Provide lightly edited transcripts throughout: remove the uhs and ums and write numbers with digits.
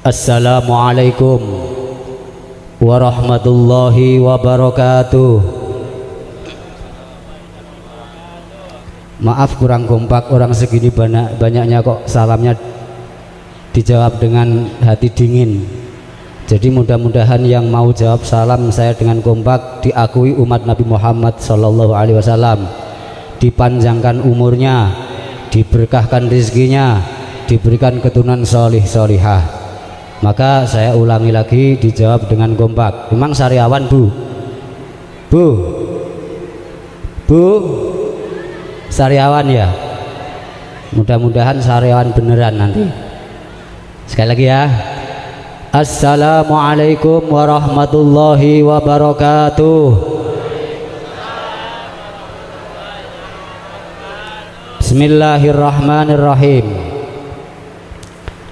Assalamualaikum warahmatullahi wabarakatuh. Maaf kurang kompak, orang segini banyaknya kok salamnya dijawab dengan hati dingin. Jadi mudah-mudahan yang mau jawab salam saya dengan kompak diakui umat Nabi Muhammad SAW, dipanjangkan umurnya, diberkahkan rezekinya, diberikan keturunan solih solihah. Maka saya ulangi lagi, dijawab dengan kompak. Memang sariawan bu sariawan ya, mudah-mudahan sariawan beneran nanti. Sekali lagi ya, Assalamualaikum warahmatullahi wabarakatuh. Bismillahirrahmanirrahim.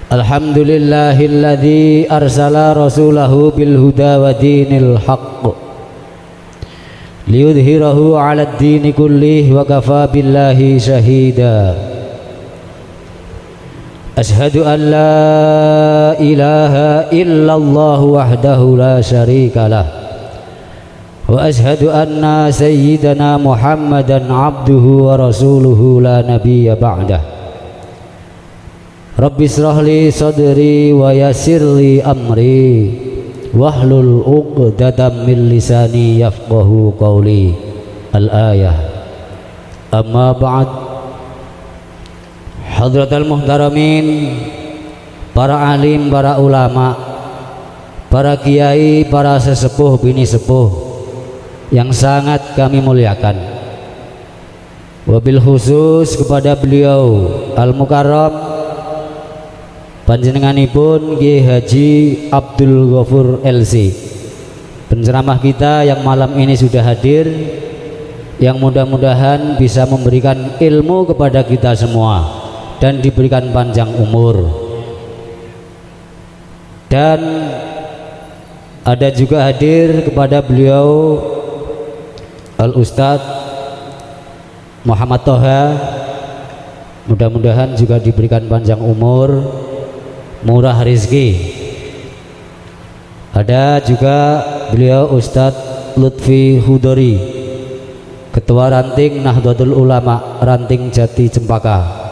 Alhamdulillahilladzi arsala rasulahu bil huda wa dinil haqq liyudhhirahu 'alad dini kullih wa kafa billahi syahida. Ashhadu an la ilaha illallah wahdahu la syarikalah wa ashhadu anna sayyidana Muhammadan abduhu wa rasuluhu la nabiyya ba'dah. Rabbi israh li sadri wa yassir li amri wahlul 'uqdatam min lisani yafqahu qawli. Al-ayah. Amma ba'd. Hadratal muhtaramin, para alim, para ulama, para kiai, para sesepuh bini sepuh yang sangat kami muliakan, wabil khusus kepada beliau Al-Mukarram panjenenganipun Kiai Haji Abdul Ghafur LC, penceramah kita yang malam ini sudah hadir, yang mudah-mudahan bisa memberikan ilmu kepada kita semua dan diberikan panjang umur. Dan ada juga hadir kepada beliau Al-Ustadz Muhammad Toha, mudah-mudahan juga diberikan panjang umur, murah rezeki. Ada juga beliau Ustadz Lutfi Hudori, Ketua Ranting Nahdlatul Ulama Ranting Jati Cempaka,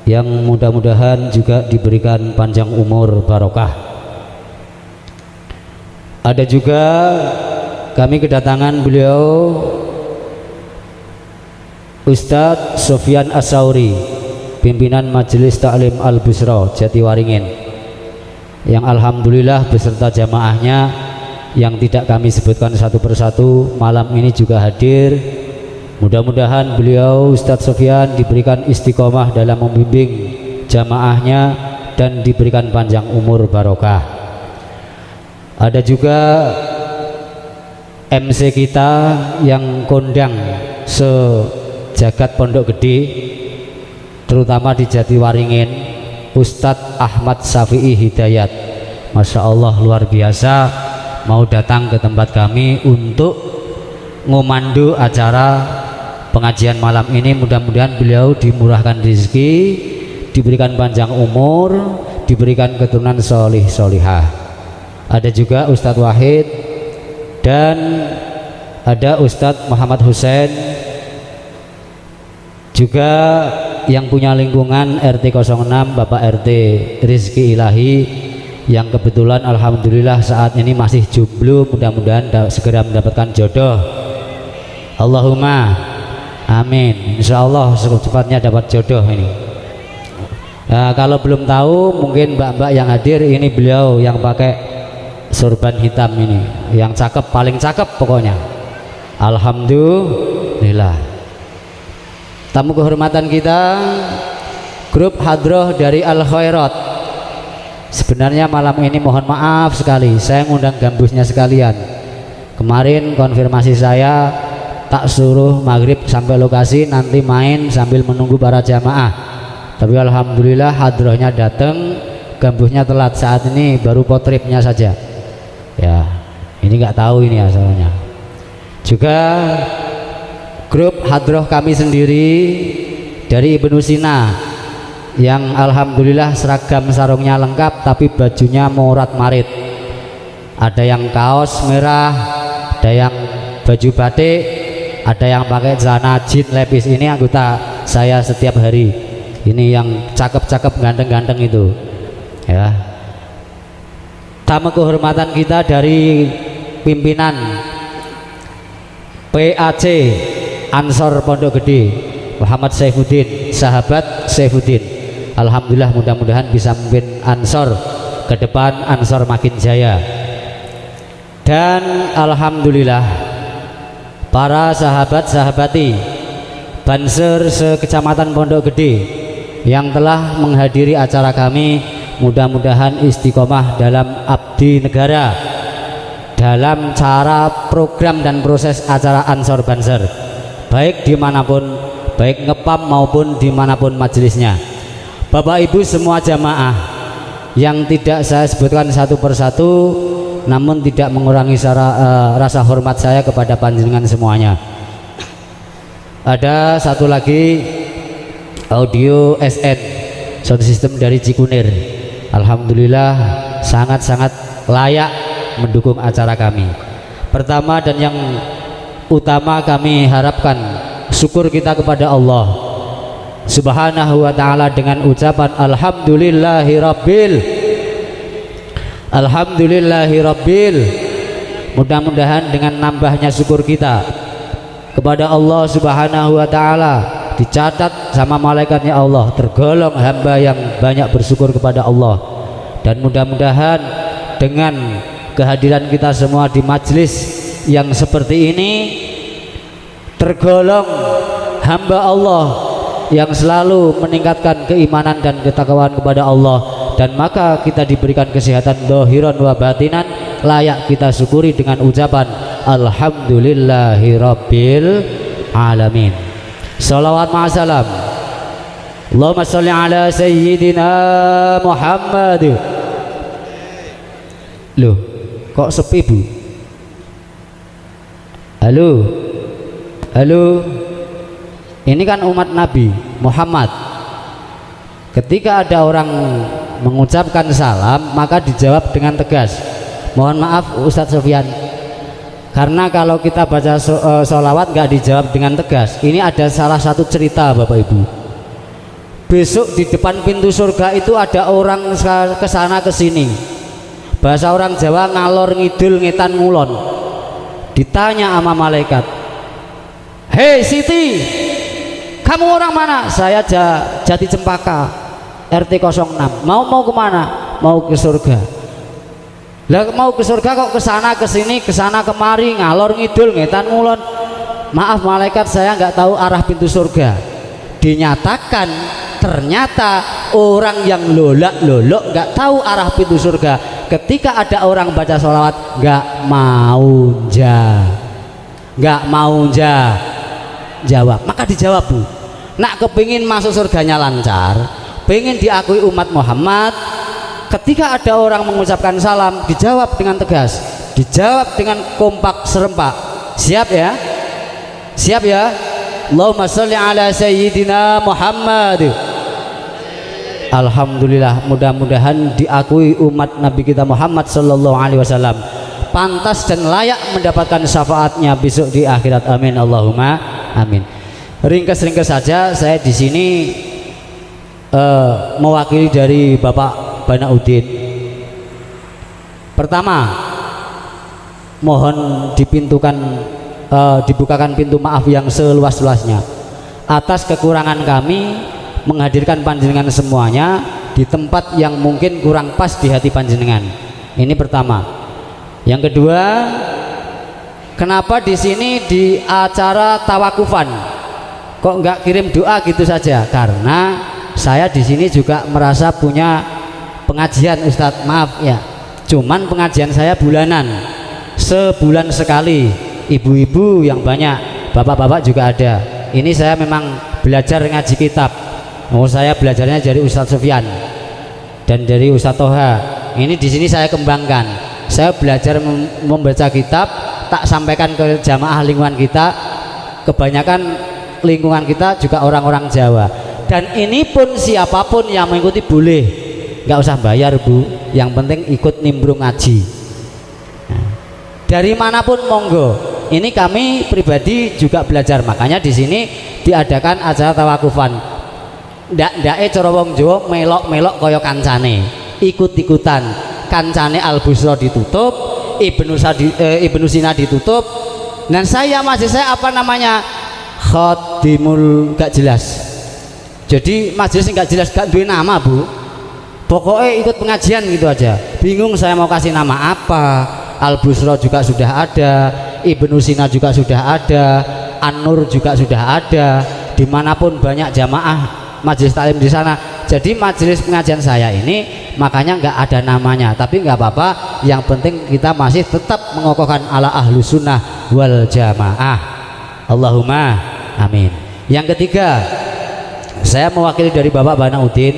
yang mudah-mudahan juga diberikan panjang umur barokah. Ada juga kami kedatangan beliau Ustadz Sofyan As-Sauri, pimpinan Majelis Taklim Al-Busra Jatiwaringin, yang alhamdulillah beserta jamaahnya yang tidak kami sebutkan satu persatu malam ini juga hadir. Mudah-mudahan beliau Ustadz Sofyan diberikan istiqomah dalam membimbing jamaahnya dan diberikan panjang umur barokah. Ada juga MC kita yang kondang sejagat Pondok Gede, terutama di Jatiwaringin, Ustadz Ahmad Syafi'i Hidayat. Masya Allah, luar biasa, mau datang ke tempat kami untuk ngomandu acara pengajian malam ini. Mudah-mudahan beliau dimurahkan rezeki, diberikan panjang umur, diberikan keturunan solih solihah. Ada juga Ustadz Wahid dan ada Ustadz Muhammad Hussein, juga yang punya lingkungan RT 06 Bapak RT Rizki Ilahi, yang kebetulan alhamdulillah saat ini masih jomblo, mudah-mudahan segera mendapatkan jodoh. Allahumma amin, insya Allah secepatnya dapat jodoh ini. Nah, kalau belum tahu mungkin mbak-mbak yang hadir, ini beliau yang pakai sorban hitam ini, yang cakep, paling cakep pokoknya. Alhamdulillah. Tamu kehormatan kita, grup hadroh dari Al Khairat. Sebenarnya malam ini mohon maaf sekali, saya ngundang gambusnya sekalian. Kemarin konfirmasi saya tak suruh maghrib sampai lokasi, nanti main sambil menunggu para jamaah. Tapi alhamdulillah hadrohnya datang, gambusnya telat, saat ini baru potripnya saja. Ya, ini nggak tahu ini asalnya. Juga grup hadroh kami sendiri dari Ibnu Sina, yang alhamdulillah seragam sarungnya lengkap tapi bajunya morat marit. Ada yang kaos merah, ada yang baju batik, ada yang pakai celana jeans lepis. Ini anggota saya setiap hari. Ini yang cakep-cakep ganteng-ganteng itu ya. Tamu kehormatan kita dari pimpinan PAC Ansor Pondok Gede, Muhammad Saifuddin, sahabat Saifuddin. Alhamdulillah, mudah-mudahan bisa memimpin Ansor ke depan, Ansor makin jaya. Dan alhamdulillah para sahabat-sahabati Banser sekecamatan Pondok Gede yang telah menghadiri acara kami, mudah-mudahan istiqomah dalam abdi negara, dalam cara program dan proses acara Ansor Banser, baik dimanapun, baik ngepam maupun dimanapun majelisnya. Bapak Ibu semua jamaah yang tidak saya sebutkan satu persatu, namun tidak mengurangi rasa hormat saya kepada panjenengan semuanya. Ada satu lagi audio SN sound system dari Cikunir, alhamdulillah sangat-sangat layak mendukung acara kami. Pertama dan yang utama kami harapkan syukur kita kepada Allah Subhanahu wa ta'ala dengan ucapan Alhamdulillahirabbil. Mudah-mudahan dengan nambahnya syukur kita kepada Allah Subhanahu wa ta'ala dicatat sama malaikatnya Allah tergolong hamba yang banyak bersyukur kepada Allah. Dan mudah-mudahan dengan kehadiran kita semua di majelis yang seperti ini tergolong hamba Allah yang selalu meningkatkan keimanan dan ketakwaan kepada Allah, dan maka kita diberikan kesehatan dohiron wa batinan, layak kita syukuri dengan ucapan Alhamdulillahirabbil alamin. Salawat ma'asalam Allahumma salli ala sayyidina Muhammad. Loh, kok sepi Bu? Halo, halo. Ini kan umat Nabi Muhammad. Ketika ada orang mengucapkan salam, maka dijawab dengan tegas. Mohon maaf Ustadz Sofyan, karena kalau kita baca sholawat nggak dijawab dengan tegas. Ini ada salah satu cerita Bapak Ibu. Besok di depan pintu surga itu ada orang kesana kesini. Bahasa orang Jawa ngalor ngidul ngetan ngulon. Ditanya sama malaikat, hei Siti, kamu orang mana? Saya Jati Cempaka RT 06. Mau kemana? Mau ke surga. Lah mau ke surga kok kesana kesini kesana kemari ngalor ngidul ngetan ngulon. Maaf malaikat, saya nggak tahu arah pintu surga. Dinyatakan ternyata orang yang lolak-lolok nggak tahu arah pintu surga. Ketika ada orang baca sholawat nggak mau jawab, maka dijawab Bu. Nak kepingin masuk surganya lancar, pengen diakui umat Muhammad, ketika ada orang mengucapkan salam dijawab dengan tegas, dijawab dengan kompak serempak. Siap ya? Siap ya? Allahumma sholli ala sayyidina Muhammad. Alhamdulillah, mudah-mudahan diakui umat Nabi kita Muhammad sallallahu alaihi wasallam, pantas dan layak mendapatkan syafaatnya besok di akhirat. Amin Allahumma amin. Ringkas-ringkas saja saya di sini mewakili dari Bapak Banauddin. Pertama, mohon dibukakan pintu maaf yang seluas-luasnya atas kekurangan kami menghadirkan panjenengan semuanya di tempat yang mungkin kurang pas di hati panjenengan. Ini pertama. Yang kedua, kenapa di sini di acara tawakufan kok nggak kirim doa gitu saja? Karena saya di sini juga merasa punya pengajian Ustadz, maaf ya. Cuman pengajian saya bulanan, sebulan sekali. Ibu-ibu yang banyak, bapak-bapak juga ada. Ini saya memang belajar ngaji kitab. Saya belajarnya dari Ustadz Sofyan dan dari Ustadz Toha. Ini di sini saya kembangkan. Saya belajar membaca kitab, tak sampaikan ke jamaah lingkungan kita. Kebanyakan lingkungan kita juga orang-orang Jawa. Dan ini pun siapapun yang mengikuti boleh, nggak usah bayar Bu, yang penting ikut nimbrung ngaji. Nah, dari manapun monggo. Ini kami pribadi juga belajar, makanya di sini diadakan acara tawakufan. Ndak cara wong Jawa melok-melok kaya kancane, ikut-ikutan. Kancane Al Busra ditutup, Ibnu Sina ditutup, dan saya masih saya apa namanya khadimul gak jelas. Jadi majelis nggak jelas, gak duwe nama Bu, pokoknya ikut pengajian gitu aja. Bingung saya mau kasih nama apa. Al Busra juga sudah ada, Ibnu Sina juga sudah ada, An-Nur juga sudah ada. Dimanapun banyak jamaah majelis taklim di sana. Jadi majelis pengajian saya ini makanya nggak ada namanya, tapi nggak apa-apa. Yang penting kita masih tetap mengokohkan ala ahlu sunnah wal jamaah. Allahumma amin. Yang ketiga, saya mewakili dari Bapak Banauddin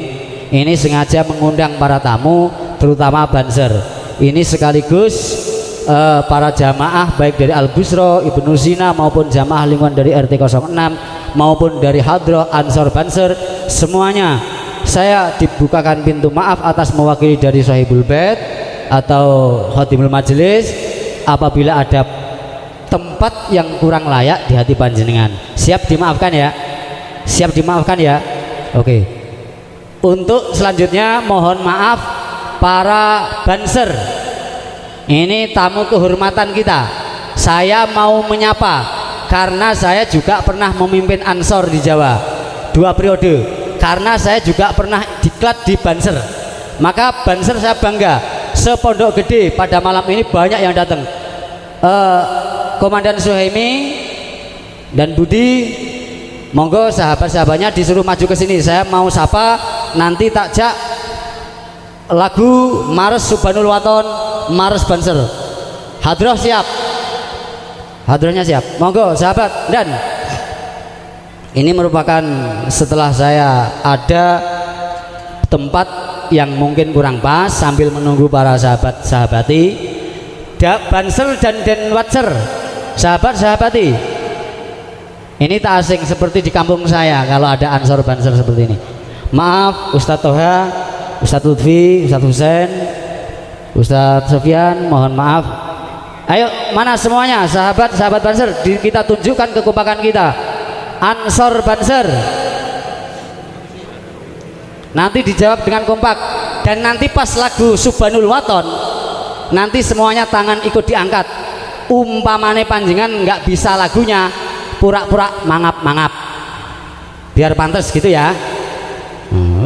ini sengaja mengundang para tamu, terutama Banser. Ini sekaligus para jamaah baik dari Al Busra, Ibnu Sina maupun jamaah lingkungan dari RT 06 maupun dari Hadroh Ansor Banser, semuanya saya dibukakan pintu maaf atas mewakili dari Sahibul Bait atau Khatimul Majelis apabila ada tempat yang kurang layak di hati panjenengan. Siap dimaafkan ya? Siap dimaafkan ya? Oke. Untuk selanjutnya mohon maaf para Banser. Ini tamu kehormatan kita. Saya mau menyapa karena saya juga pernah memimpin Ansor di Jawa 2 periode. Karena saya juga pernah diklat di Banser. Maka Banser saya bangga. Sepondok Gede pada malam ini banyak yang datang. Komandan Suhaimi dan Budi, monggo sahabat-sahabatnya disuruh maju ke sini. Saya mau sapa, nanti takjak lagu Mars Subhanul Waton, Mars Banser. Hadroh siap, hadrohnya siap, monggo sahabat. Dan ini merupakan setelah saya ada tempat yang mungkin kurang pas sambil menunggu para sahabat-sahabati Banser dan Denwatser, sahabat-sahabati. Ini tak asing seperti di kampung saya kalau ada Ansor Banser seperti ini. Maaf Ustadz Toha, Ustadz Lutfi, Ustadz Husain, Ustadz Sofyan, mohon maaf. Ayo mana semuanya sahabat-sahabat Banser, kita tunjukkan kekompakan kita. Ansor Banser. Nanti dijawab dengan kompak. Dan nanti pas lagu Subhanul Waton, nanti semuanya tangan ikut diangkat. Umpamane panjenengan nggak bisa lagunya, pura-pura mangap-mangap biar pantas gitu ya.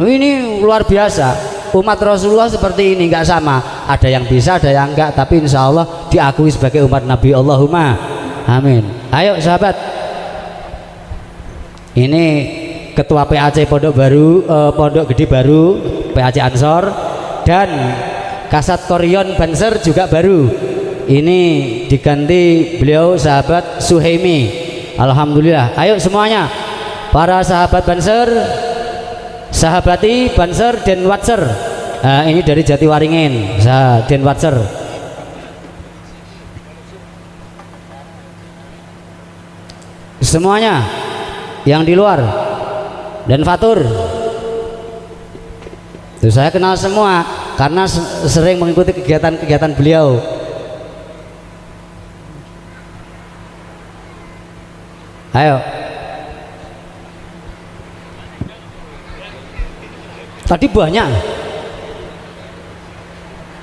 Ini luar biasa, umat Rasulullah seperti ini, nggak sama, ada yang bisa ada yang enggak, tapi insya Allah diakui sebagai umat Nabi. Allahumma amin. Ayo sahabat, ini ketua PAC Pondok Baru, Pondok Gede baru, PAC Ansor, dan Kasat Koryon Banser juga baru. Ini diganti beliau sahabat Suhaimi. Alhamdulillah. Ayo semuanya para sahabat Banser, sahabati Banser Denwatser. Ini dari Jatiwaringin, Denwatser. Semuanya yang di luar dan Fatur. Tuh, saya kenal semua karena sering mengikuti kegiatan-kegiatan beliau. Ayo. Tadi banyak.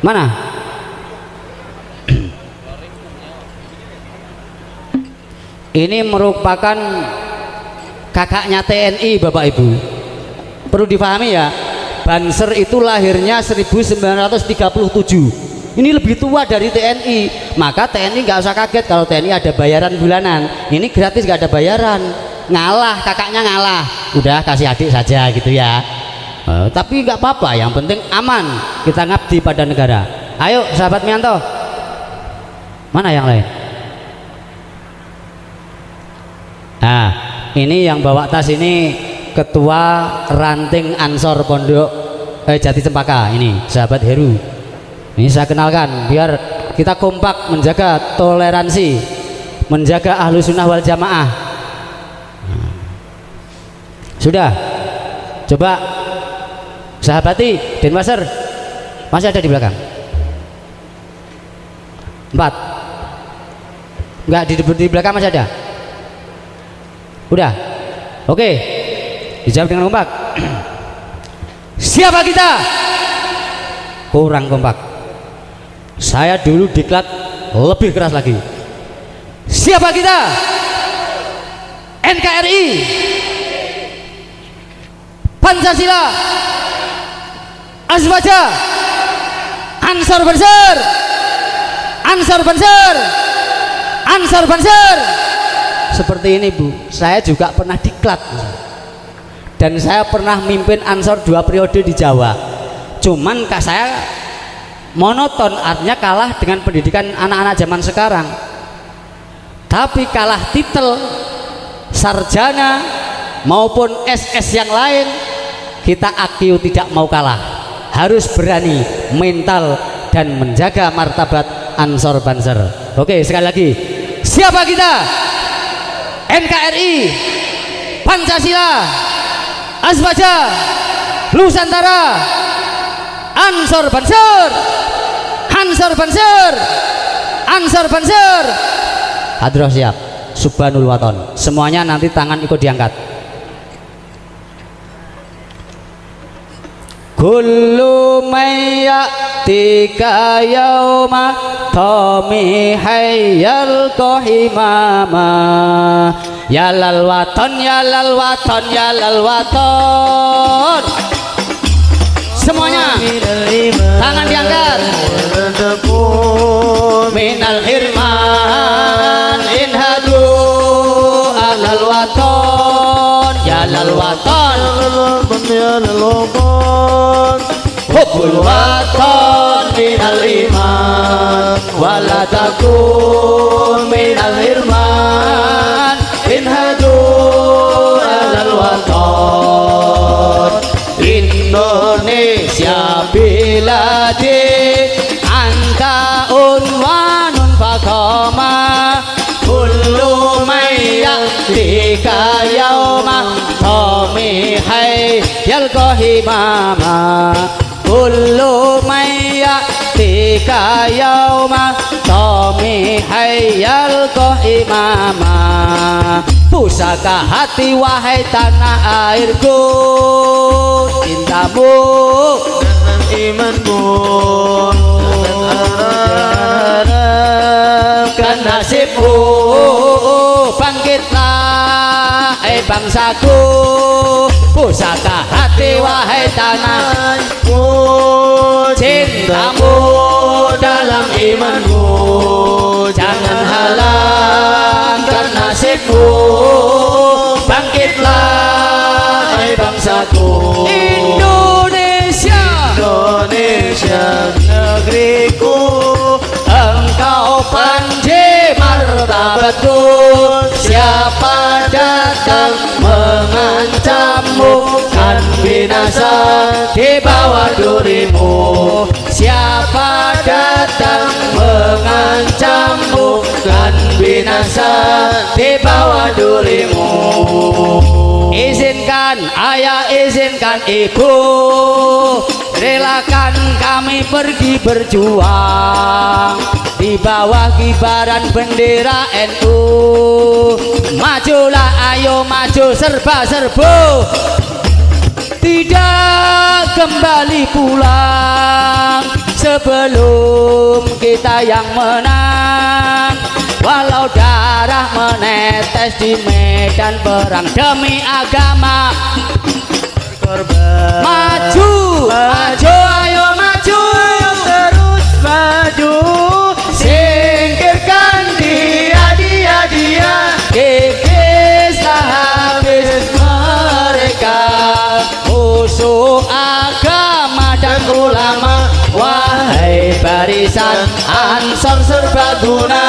Mana? Ini merupakan kakaknya TNI Bapak Ibu. Perlu dipahami ya, Banser itu lahirnya 1937. Ini lebih tua dari TNI. Maka TNI nggak usah kaget kalau TNI ada bayaran bulanan. Ini gratis, nggak ada bayaran. Ngalah, kakaknya ngalah. Udah kasih adik saja gitu ya. Tapi nggak apa-apa, yang penting aman, kita ngabdi pada negara. Ayo sahabat Mianto, mana yang lain? Nah, ini yang bawa tas ini ketua ranting Ansor Pondok Jati Cempaka, ini sahabat Heru. Ini saya kenalkan biar kita kompak menjaga toleransi, menjaga ahlu sunnah wal jamaah. Sudah Coba sahabati Denwasser, masih ada di belakang. 4. Enggak, di belakang masih ada. Udah. Oke. Dijawab dengan kompak. Siapa kita? Kurang kompak. Saya dulu diklat lebih keras lagi. Siapa kita? NKRI, Pancasila, Aswaja, Ansor Banser, Ansor Banser, Ansor Banser. Seperti ini Bu, saya juga pernah diklat dan saya pernah mimpin Ansor 2 periode di Jawa. Cuman saya monoton, artinya kalah dengan pendidikan anak-anak zaman sekarang. Tapi kalah titel sarjana maupun SS yang lain, kita AQ tidak mau kalah, harus berani, mental, dan menjaga martabat Ansor Banser. Oke, sekali lagi, siapa kita? NKRI, Pancasila, Aswaja, Nusantara, Ansor Banser, Ansor Banser, Ansor Banser. Hadroh siap. Subhanul waton. Semuanya nanti tangan ikut diangkat. Kullu mayyatika yauma tami hayyal kohimama. Ya lal waton, ya lal waton, ya lal waton. Semuanya tangan diangkat. Minal hirman inhadu alal waton, ya lal waton, ya lal waton. Hubbul waton minal iman, waladakum minal hirman inhadu alal waton. Indonesia biladi anta unwanun fakoma. Kullu mayyatika yauma tomi hai yal kohimama. Kullu mayyatika yauma tomi hai yal kohimama. Pusaka hati wahai tanah airku, cintamu imanmu, harapkan nasibmu. Bangkitlah bangsaku, pusaka hati wahai tanahku, cintamu dalam imanmu. Jangan halangkan nasibmu. Bangkitlah bangsaku. Indonesia, Indonesia negeriku, engkau panji martabatku. Siapa datang mengancammu, kan binasa di bawah durimu. Siapa datang mengancammu, kan binasa di bawah durimu. Izinkan ayah, izinkan ibu, relakan kami pergi berjuang di bawah kibaran bendera NU. Majulah, ayo maju, serba-serbu, tidak kembali pulang sebelum kita yang menang. Walau darah menetes di medan perang demi agama, berkorban. Maju, maju, ayo maju, ayo terus maju. Singkirkan dia, kikislah habis mereka. Musuh agama dan ulama, wahai barisan Ansor serbaguna.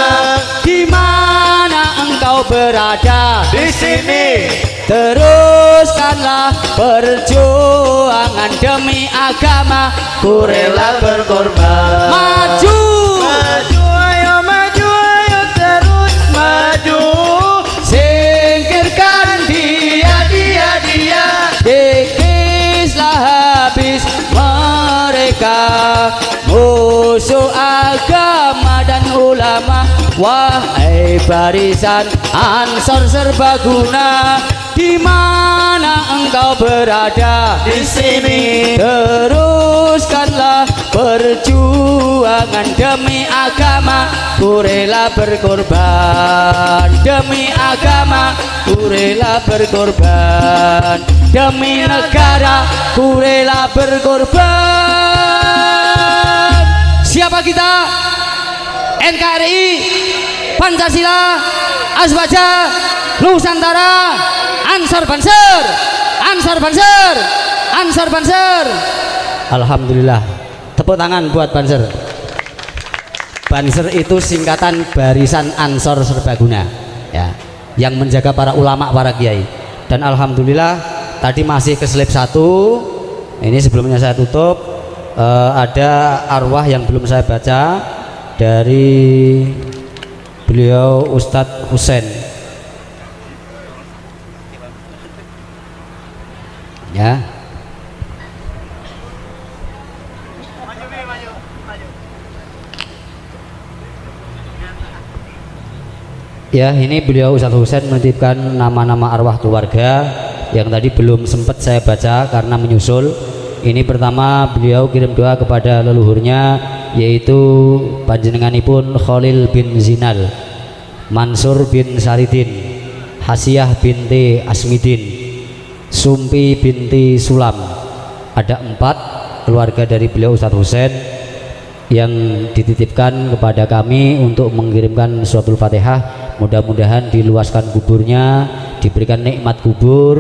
Di mana engkau berada, di sini teruskanlah perjuangan demi agama. Ku rela berkorban. Maju, maju, ayo maju, ayo terus maju. Singkirkan dia, Mekah, musuh agama dan ulama. Wahai barisan Ansor serbaguna, di mana engkau berada? Di sini. Teruskanlah perjuangan demi agama, ku rela berkorban demi agama, ku rela berkorban demi negara, ku rela berkorban. Siapa kita? NKRI, Pancasila, Aswaja, Nusantara, Ansor Banser, Ansor Banser, Ansor Banser. Alhamdulillah, tepuk tangan buat Banser. Banser itu singkatan Barisan Ansor Serbaguna, ya, yang menjaga para ulama, para kiai. Dan alhamdulillah tadi masih keselip satu. Ini sebelumnya saya tutup, ada arwah yang belum saya baca dari beliau Ustadz Husain, ya. Ya, ini beliau Ustadz Husain menitipkan nama-nama arwah keluarga yang tadi belum sempat saya baca karena menyusul. Ini pertama beliau kirim doa kepada leluhurnya, yaitu panjenenganipun Khalil bin Zinal, Mansur bin Saridin, Hasiyah binti Asmidin, Sumpi binti Sulam. Ada 4 keluarga dari beliau Ustadz Husain yang dititipkan kepada kami untuk mengirimkan suratul Fatihah. Mudah-mudahan diluaskan kuburnya, diberikan nikmat kubur,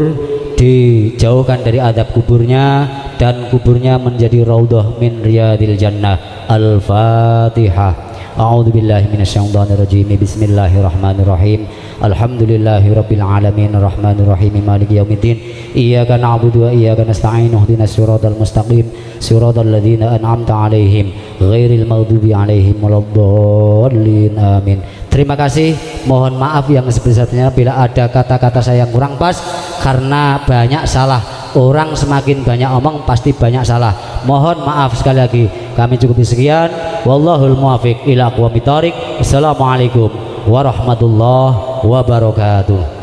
dijauhkan dari adab kuburnya, dan kuburnya menjadi raudhah min riyadil jannah. Al-Fatihah. A'udzu billahi minasyaitonir rajim. Bismillahirrahmanirrahim. Alhamdulillahirabbil alamin arrahmanir rahim maliki yaumiddin. Iyyaka na'budu wa iyyaka nasta'in. Ihdinas siratal mustaqim. Siratal ladzina an'amta 'alaihim ghairil maghdubi 'alaihim waladdallin. Amin. Terima kasih. Mohon maaf yang sebesar-besarnya bila ada kata-kata saya yang kurang pas, karena banyak salah. Orang semakin banyak omong pasti banyak salah. Mohon maaf sekali lagi. Kami cukupi sekian. Wallahul muwaffiq ila aqwamit thoriq. Assalamualaikum warahmatullahi wabarakatuh.